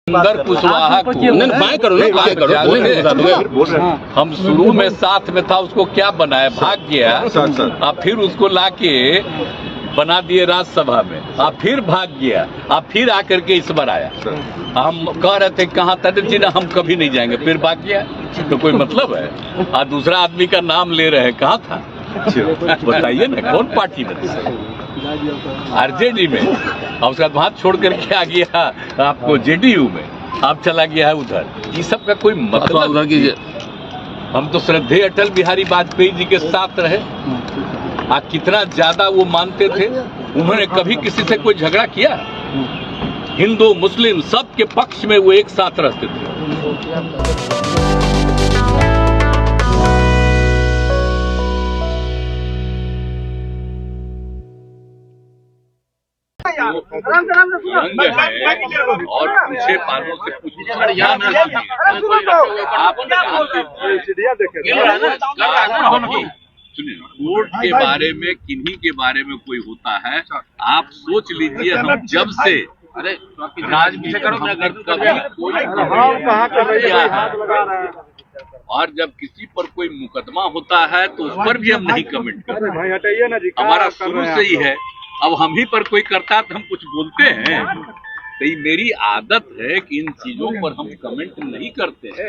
सुंदर कुशवाहा को हम शुरू में साथ में था, उसको क्या बनाया, भाग गया। अब फिर उसको लाके बना दिए राज्यसभा में, अब फिर भाग गया, अब फिर आकर के इस बार आया। हम कह रहे थे कहाँ तक जी ना, हम कभी नहीं जाएंगे, फिर भाग गया। तो कोई मतलब है? और दूसरा आदमी का नाम ले रहे हैं, कहाँ था बताइए ना, कौन पार्टी में आरजेडी में, और उसका बाद छोड़ करके आ गया आपको जेडीयू में, आप चला गया है उधर। ये सब का कोई मतलब उधर कीजिए। हम तो श्रद्धेय अटल बिहारी वाजपेयी जी के साथ रहे, कितना ज्यादा वो मानते थे। उन्होंने कभी किसी से कोई झगड़ा किया? हिंदू मुस्लिम सब के पक्ष में वो एक साथ रहते थे। और पूछे मानो से कुछ वोट के बारे में, किन्हीं के बारे में कोई होता है, आप सोच लीजिए। हम जब से और जब किसी पर कोई मुकदमा होता है तो उस पर भी हम नहीं कमेंट करते, हमारा शुरू से ही है। अब हम ही पर कोई करता है तो हम कुछ बोलते हैं। तो ये मेरी आदत है कि इन चीजों पर हम कमेंट नहीं करते हैं।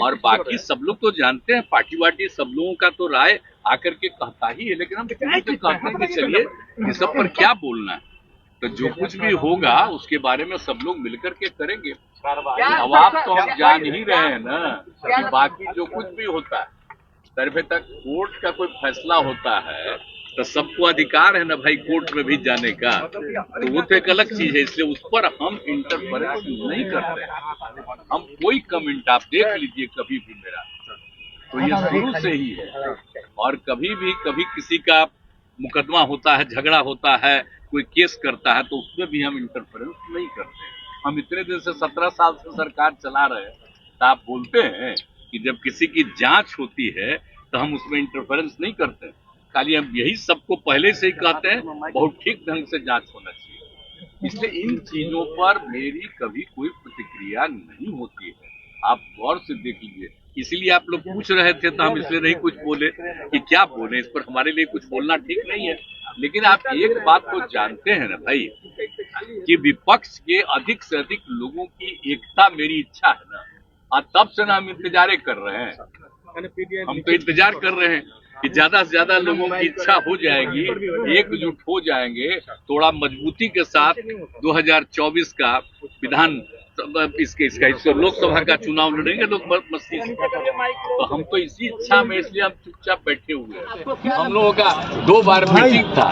और बाकी सब लोग तो जानते हैं, पार्टी वार्टी सब लोगों का तो राय आकर के कहता ही है, लेकिन हम तो कहते हैं कि चलिए इस सब पर क्या बोलना है। तो जो कुछ भी होगा उसके बारे में सब लोग मिलकर के करेंगे। अब आप तो हम जान ही रहे हैं ना कि बाकी जो कुछ भी होता है, तरफे तक कोर्ट का कोई फैसला होता है तो सबको अधिकार है ना भाई कोर्ट में भी जाने का, तो वो तो एक अलग चीज है। इसलिए उस पर हम इंटरफेरेंस नहीं करते हैं। हम कोई कमेंट आप देख लीजिए कभी भी मेरा, तो ये शुरू से ही है। और कभी किसी का मुकदमा होता है, झगड़ा होता है, कोई केस करता है, तो उसमें भी हम इंटरफेरेंस नहीं करते। हम इतने दिन से 17 साल से सरकार चला रहे हैं, तो आप बोलते हैं कि जब किसी की जांच होती है तो हम उसमें इंटरफेरेंस नहीं करते। खाली हम यही सबको पहले से ही कहते हैं बहुत ठीक ढंग से जांच होना चाहिए। इसलिए इन चीजों पर मेरी कभी कोई प्रतिक्रिया नहीं होती है, आप गौर से देख लीजिए। इसीलिए आप लोग पूछ रहे थे तो हम इसलिए नहीं कुछ बोले कि क्या बोले, इस पर हमारे लिए कुछ बोलना ठीक नहीं है। लेकिन आप एक बात तो जानते हैं ना भाई कि विपक्ष के अधिक से अधिक लोगों की एकता मेरी इच्छा है ना, और तब से ना हम इंतजार कर रहे हैं। हम तो इंतजार कर रहे हैं कि ज्यादा से ज्यादा लोगों की इच्छा हो जाएगी, एकजुट हो जाएंगे, थोड़ा मजबूती के साथ 2024 का विधान इसका लोकसभा का चुनाव लड़ेंगे लोग मस्ती से। तो हम तो इसी इच्छा में, इसलिए हम चुपचाप बैठे हुए हैं। हम लोगों का 2 बार मीटिंग था,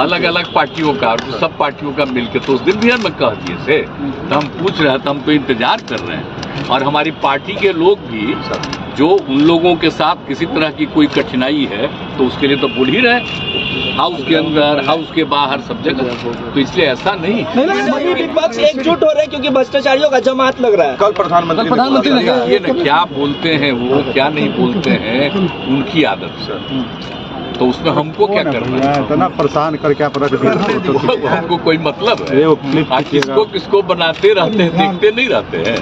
अलग अलग पार्टियों का, और सब पार्टियों का मिलकर, तो उस दिन भी हम कह दिए थे। तो हम पूछ रहे थे, हम तो इंतजार कर रहे हैं। और हमारी पार्टी के लोग भी जो उन लोगों के साथ किसी तरह की कोई कठिनाई है तो उसके लिए तो बोल ही रहे, हाउस के अंदर, हाउस के बाहर, सब जगह। तो इसलिए ऐसा नहीं विपक्ष एकजुट हो रहे हैं क्योंकि भ्रष्टाचारियों का जमात लग रहा है। कल प्रधानमंत्री ये ना क्या बोलते हैं वो, क्या नहीं बोलते हैं, उनकी आदत है। तो उसमें हमको क्या करना है? इतना परेशान करके आप रख दिए, हमको कोई मतलब है? किसको किसको बनाते रहते हैं, देखते नहीं रहते हैं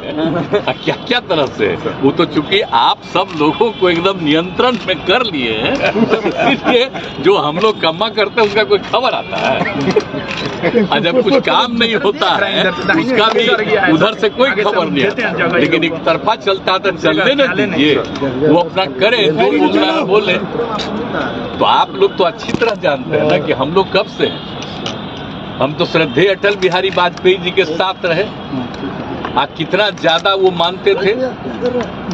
क्या क्या तरह से। वो तो चूंकि आप सब लोगों को एकदम नियंत्रण में कर लिए हैं, इसलिए जो हम लोग कमा करते हैं उसका कोई खबर आता है, और जब कुछ काम नहीं होता है उसका भी उधर से कोई खबर नहीं आता। लेकिन एक तरफा चलता तो चलने न दीजिए, वो अपना करें, जो बोलना है बोले। तो आप लोग तो अच्छी तरह जानते हैं ना कि हम लोग कब से हैं। हम तो श्रद्धेय अटल बिहारी वाजपेयी जी के साथ रहे, कितना ज्यादा वो मानते थे।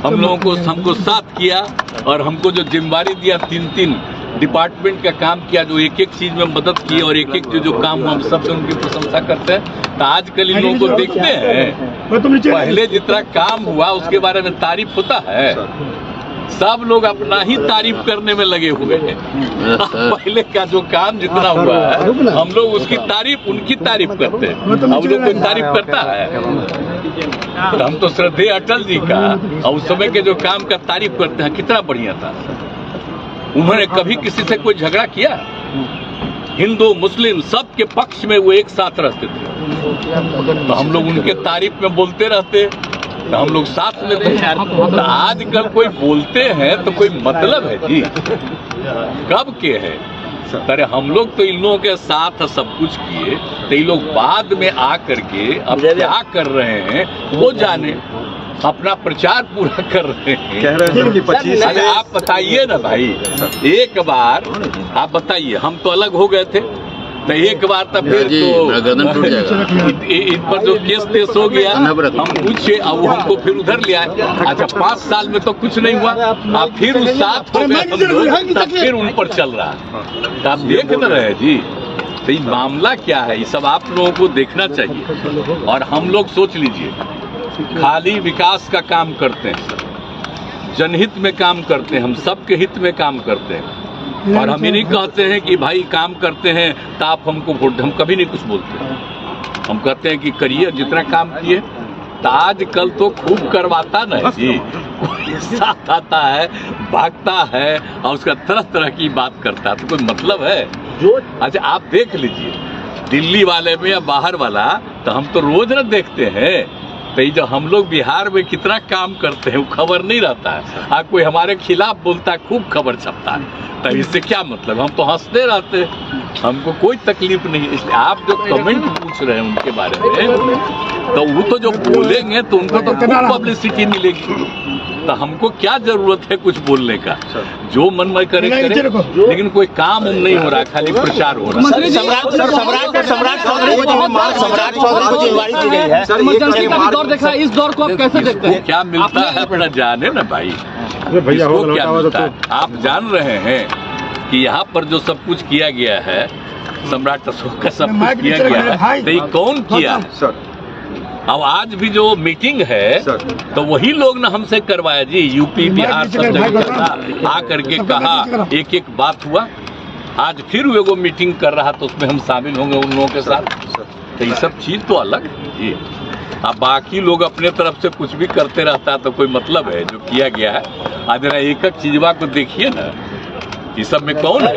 हम लोगों को हमको साथ किया, और हमको जो जिम्मेदारी दिया, 3 डिपार्टमेंट का काम किया, जो एक एक चीज में मदद की, और एक एक जो काम हम सबसे उनकी प्रशंसा करते हैं। तो आजकल इन लोगों को देखते हैं, पहले जितना काम हुआ उसके बारे में तारीफ होता है, सब लोग अपना ही तारीफ करने में लगे हुए हैं। पहले का जो काम जितना हुआ है हम लोग उसकी तारीफ, उनकी तारीफ करते हैं, हम लोग कोई तारीफ करता है? हम तो श्रद्धेय अटल जी का और उस समय के जो काम का तारीफ करते हैं, कितना बढ़िया था। उन्होंने कभी किसी से कोई झगड़ा किया? हिंदू मुस्लिम सबके पक्ष में वो एक साथ रहते थे। तो हम लोग उनके तारीफ में बोलते रहते, तो हम लोग साथ में थे। तो आजकल कोई बोलते हैं तो कोई मतलब है जी, कब के है? अरे हम लोग तो इन लोगों के साथ सब कुछ किए, तो ये लोग बाद में आकर के अब क्या कर रहे हैं वो जाने, अपना प्रचार पूरा कर रहे हैं। कह रहे हैं कि 25 अरे आप बताइए ना भाई, एक बार आप बताइए, हम तो अलग हो गए थे, तो एक बार तो फिर तो इन पर जो केस हो गया, हम पूछे अब हमको फिर उधर ले आए। अच्छा 5 साल में तो कुछ नहीं हुआ, अब फिर उस साथ हो गए हम लोग, तब फिर उन पर चल रहा है। तो आप देख न रहे जी, तो ये मामला क्या है, ये सब आप लोगों को देखना चाहिए। और हम लोग सोच लीजिए, खाली विकास का काम करते हैं, जनहित में काम करते हैं, हम सबके हित में काम करते हैं। और हम ये नहीं कहते हैं कि भाई काम करते हैं तो आप हमको वोट, हम कभी नहीं कुछ बोलते। हम कहते हैं कि करिए जितना काम किए। तो आजकल तो खूब करवाता नहीं जी, कोई साथ आता है, भागता है और उसका तरह तरह की बात करता है, तो कोई मतलब है जो? अच्छा आप देख लीजिए, दिल्ली वाले में या बाहर वाला, तो हम तो रोज न देखते हैं। तो ये जो हम लोग बिहार में कितना काम करते हैं वो खबर नहीं रहता है। कोई हमारे खिलाफ बोलता है, खूब खबर छपता है। तो इससे क्या मतलब, हम तो हंसते रहते हैं, हमको कोई तकलीफ नहीं। इसलिए आप जो कमेंट पूछ रहे हैं उनके बारे में, तो वो तो जो बोलेंगे तो उनको तो खूब पब्लिसिटी मिलेगी। तो हमको क्या जरूरत है कुछ बोलने का, जो मन में करे करे, लेकिन कोई काम नहीं हो रहा, खाली प्रचार हो रहा है। सम्राट चौधरी को जिम्मेवारी दी गई है सर, ये दौर देख रहा है, इस दौर को आप कैसे देखते हैं? क्या मिलता है अपना जाने ना भाई, इसको क्या मिलता है? आप जान रहे हैं कि यहाँ पर जो सब कुछ किया गया है, सम्राट अशोक का सब कुछ किया गया है, तो ये कौन किया सर? अब आज भी जो मीटिंग है तो वही लोग ना हमसे करवाया जी, यूपी बिहार सब जगह आ करके कहा, एक एक बात हुआ। आज फिर वो मीटिंग कर रहा तो उसमें हम शामिल होंगे उन लोगों के साथ। तो ये सब चीज तो अलग है जी। अब बाकी लोग अपने तरफ से कुछ भी करते रहता तो कोई मतलब है? जो किया गया है आज जरा एक एक चीजवा को देखिए ना, ये सब में कौन है?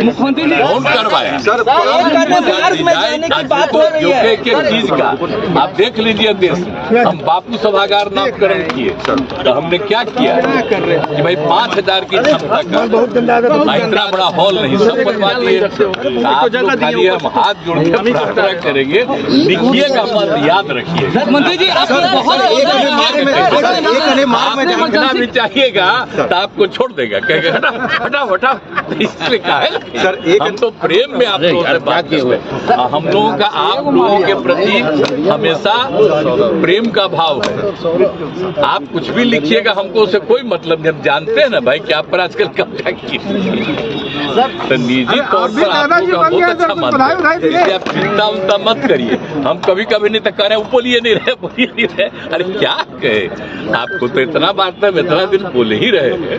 मुख्यमंत्री ने कौन करवाया सर? एक एक चीज का आप देख लीजिए देश में। हम बापू सभागार नामकरण किए तो हमने क्या किया कि भाई 5000 की क्षमता का इतना बड़ा हॉल नहीं, सब बनवा दिए। आप लोग खाली हम हाथ जोड़ के प्रार्थना करेंगे, लिखिएगा मत, याद रखिएगा। मंत्री जी आप देखना भी चाहिएगा तो आपको छोड़ देगा, कहेगा हटा हटा। इसलिए कहा है सर, हम तो प्रेम में आप लोगों से बात करते हैं। हम लोगों का आप लोगों के प्रति हमेशा प्रेम का भाव है। आप कुछ भी लिखिएगा, हमको उससे कोई मतलब नहीं। हम जानते हैं ना भाई कि आप पर आजकल कब्जा किया, तो निजी तौर पर आप लोग का बहुत अच्छा मानते हैं, इसलिए आप चिंता उनता मत करिए। हम कभी कभी नहीं तो कह रहे बोलिए नहीं रहे। अरे क्या कहे, आपको तो इतना बात है, इतना दिन बोले ही रहे हैं।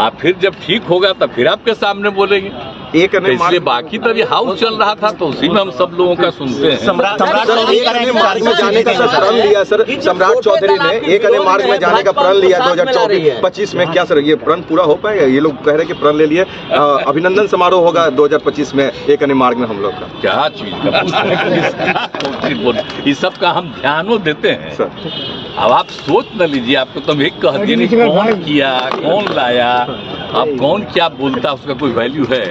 आप फिर जब ठीक होगा तब फिर आपके सामने बोलेंगे। एक तो इसलिए बाकी तो ये हाउस चल रहा था तो उसी में हम सब लोगों का सुनते हैं। सम्राट मार्ग में जाने का प्रण लिया सर, सम्राट चौधरी ने एक अन्य मार्ग में जाने का प्रण लिया 2024-25 में। क्या सर ये प्रण पूरा हो पाएगा? ये लोग कह रहे हैं कि प्रण ले लिए, अभिनंदन समारोह होगा 2025 में एक अन्य मार्ग में हम लोग का। क्या चीज का इस सब का हम ध्यान देते हैं सर। अब आप सोच न लीजिए, आपको तो हम एक कह दिए नहीं, कौन किया कौन लाया, अब कौन क्या बोलता उसका कोई वैल्यू है?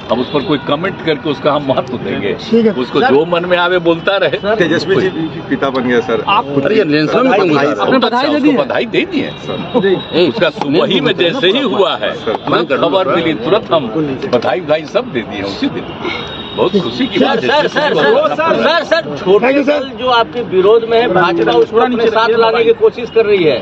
अब उस पर कोई कमेंट करके उसका हम महत्व देंगे? उसको जो मन में आवे बोलता रहे। तेजस्वी जी पिता बन गया सर, आप बधाई दे दिए सर। उसका वही में जैसे ही हुआ है खबर मिली तुरंत हम बधाई सब दे दिए उसी दिन। बहुत खुशी की बात है सर। छोटे दल जो आपके विरोध में है, भाजपा उसको अपने साथ लाने की कोशिश कर रही है।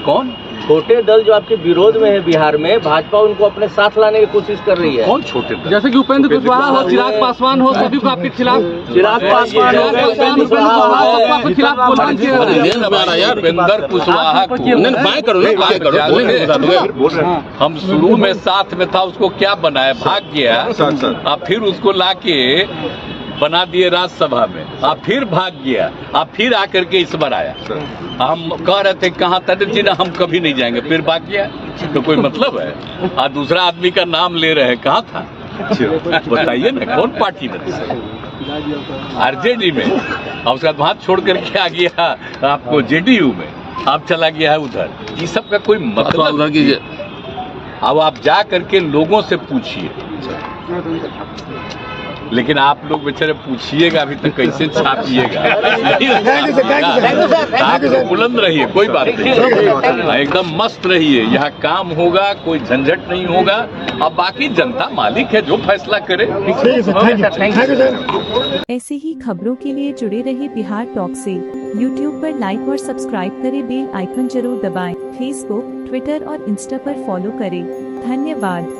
कौन? छोटे दल जो आपके विरोध में है बिहार में, भाजपा उनको अपने साथ लाने की कोशिश कर रही है। कौन छोटे दल? जैसे कि उपेंद्र कुशवाहा हो, चिराग पासवान हो, सभी को आपके खिलाफ चिराग पासवान हो, उपेंद्र खिलाफ उपेंद्र कुशवाहा हम शुरू में साथ में था, उसको क्या बनाया, भाग गया, अब फिर उसको लाके बना दिए राज्यसभा में, अब फिर भाग गया, अब फिर आकर के इस बार आया। हम कह रहे थे कहाँ तक जी ना, हम कभी नहीं जाएंगे, फिर भाग गया। तो कोई मतलब है? दूसरा आदमी का नाम ले रहे हैं, कहाँ था? बताइए ना कौन पार्टी में आरजेडी में, और उसके बाद वहां छोड़ करके आ गया आपको जेडीयू में, अब चला गया है उधर। ये सब का कोई मतलब उधर कीजिए। अब आप जा करके लोगों से पूछिए, लेकिन आप लोग बेचारे पूछिएगा अभी तक कैसे छापिएगा। आप लोग बुलंद रहिए, कोई बात नहीं, एकदम मस्त रहिए, यहाँ काम होगा, कोई झंझट नहीं होगा। अब बाकी जनता मालिक है, जो फैसला करे। ऐसे ही खबरों के लिए जुड़े रहे बिहार टॉक से। यूट्यूब पर लाइक और सब्सक्राइब करें, बेल आइकन जरूर दबाएं। फेसबुक, ट्विटर और इंस्टा पर फॉलो करें। धन्यवाद।